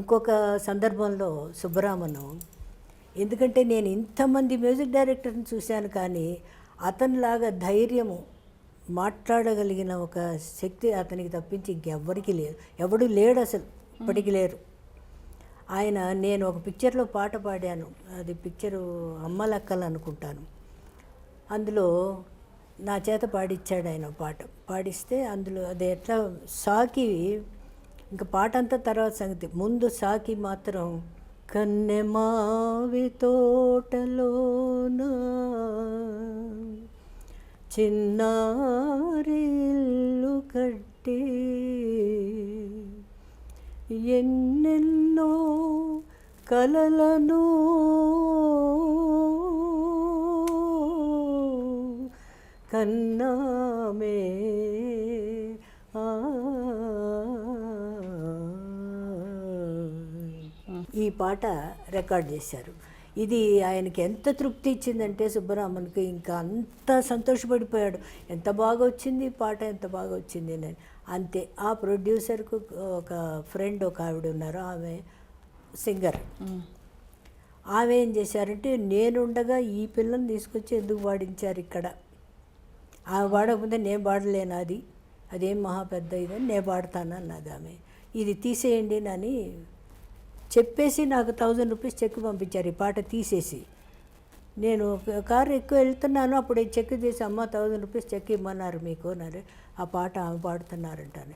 ఇంకొక సందర్భంలో సుబ్బరామను, ఎందుకంటే నేను ఇంతమంది మ్యూజిక్ డైరెక్టర్ని చూశాను కానీ అతనిలాగా ధైర్యము, మాట్లాడగలిగిన ఒక శక్తి అతనికి తప్పించి ఇంకెవ్వరికి లేదు. ఎవడు లేడు అసలు, ఇప్పటికి లేరు. ఆయన, నేను ఒక పిక్చర్లో పాట పాడాను, అది పిక్చరు అమ్మలక్కలు అనుకుంటాను. అందులో నా చేత పాడిచ్చాడు ఆయన పాట. పాడిస్తే అందులో అది ఎట్లా సాకి, ఇంకా పాట అంతా తర్వాత సంగతి, ముందు సాకి మాత్రం కన్నెమావి తోటలోన చిన్నారిల్లు కట్టి ఎన్నెన్నో కలలను కన్నామే ఈ పాట రికార్డ్ చేశారు. ఇది ఆయనకి ఎంత తృప్తి ఇచ్చిందంటే సుబ్బరామన్కి ఇంకా అంత సంతోషపడిపోయాడు. ఎంత బాగా వచ్చింది ఈ పాట, ఎంత బాగా వచ్చింది అని. అంతే. ఆ ప్రొడ్యూసర్కు ఒక ఫ్రెండ్ ఒక ఆవిడ ఉన్నారు, ఆమె సింగర్. ఆమె ఏం చేశారంటే, నేనుండగా ఈ పిల్లని తీసుకొచ్చి ఎందుకు పాడించారు ఇక్కడ, ఆమె పాడకపోతే నేను పాడలేను, అదేం మహా పెద్ద ఇదని నేను పాడతాను అన్నది ఆమె. ఇది తీసేయండి అని చెప్పేసి నాకు 1000 రూపీస్ చెక్ పంపించారు ఈ పాట తీసేసి. నేను కారు ఎక్కువ వెళ్తున్నాను, అప్పుడు ఈ చెక్ తీసి, అమ్మ 1000 రూపీస్ చెక్ ఇమ్మన్నారు మీకు అన్నారు. ఆ పాట ఆమె పాడుతున్నారంటాను.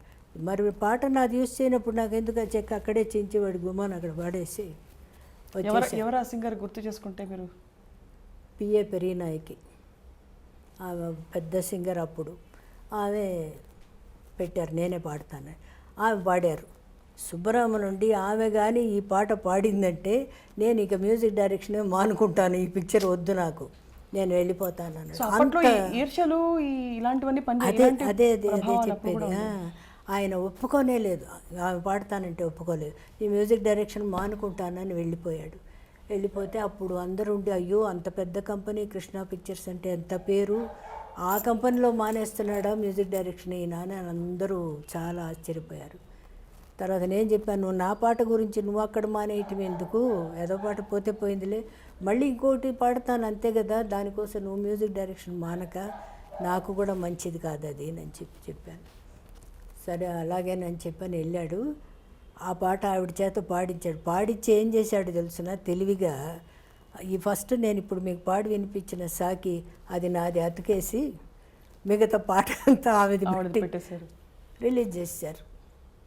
మరి పాట నాది యూజ్ చేయనప్పుడు నాకు ఎందుకు ఆ చెక్ అక్కడే చించి వాడి గుమ్మాను అక్కడ పాడేసి ఎవరు ఆ సింగర్ గుర్తు చేసుకుంటే మీరు? పిఏ పెరీనాయకి, ఆమె పెద్ద సింగర్ అప్పుడు. ఆమె పెట్టారు, నేనే పాడతాను. ఆమె పాడారు. సుబ్బరామ నుండి ఆమె కానీ ఈ పాట పాడిందంటే నేను ఇక మ్యూజిక్ డైరెక్షన్ మానుకుంటాను, ఈ పిక్చర్ వద్దు నాకు, నేను వెళ్ళిపోతాను అన్నాడు. అదే చెప్పేది. ఆయన ఒప్పుకోనే లేదు, ఆమె పాడతానంటే ఒప్పుకోలేదు. ఈ మ్యూజిక్ డైరెక్షన్ మానుకుంటానని వెళ్ళిపోయాడు. వెళ్ళిపోతే అప్పుడు అందరూ ఉండి, అయ్యో అంత పెద్ద కంపెనీ కృష్ణ పిక్చర్స్ అంటే ఎంత పేరు, ఆ కంపెనీలో మానేస్తున్నాడా మ్యూజిక్ డైరెక్షన్ ఈయన అని అందరూ చాలా ఆశ్చర్యపోయారు. తర్వాత నేను చెప్పాను, నువ్వు నా పాట గురించి నువ్వు అక్కడ మానేయటం ఎందుకు, ఏదో పాట పోతే పోయిందిలే, మళ్ళీ ఇంకోటి పాడతాను అంతే కదా, దానికోసం నువ్వు మ్యూజిక్ డైరెక్షన్ మానక, నాకు కూడా మంచిది కాదు అది అని చెప్పాను. సరే అలాగేనని చెప్పని వెళ్ళాడు. ఆ పాట ఆవిడ చేత పాడించాడు. పాడించి ఏం చేశాడు తెలుసునా, తెలివిగా ఈ ఫస్ట్ నేను ఇప్పుడు మీకు పాడి వినిపించిన సాకి అది నాది అతికేసి మిగతా పాట అంతా ఆమెది రిలీజ్ చేశారు.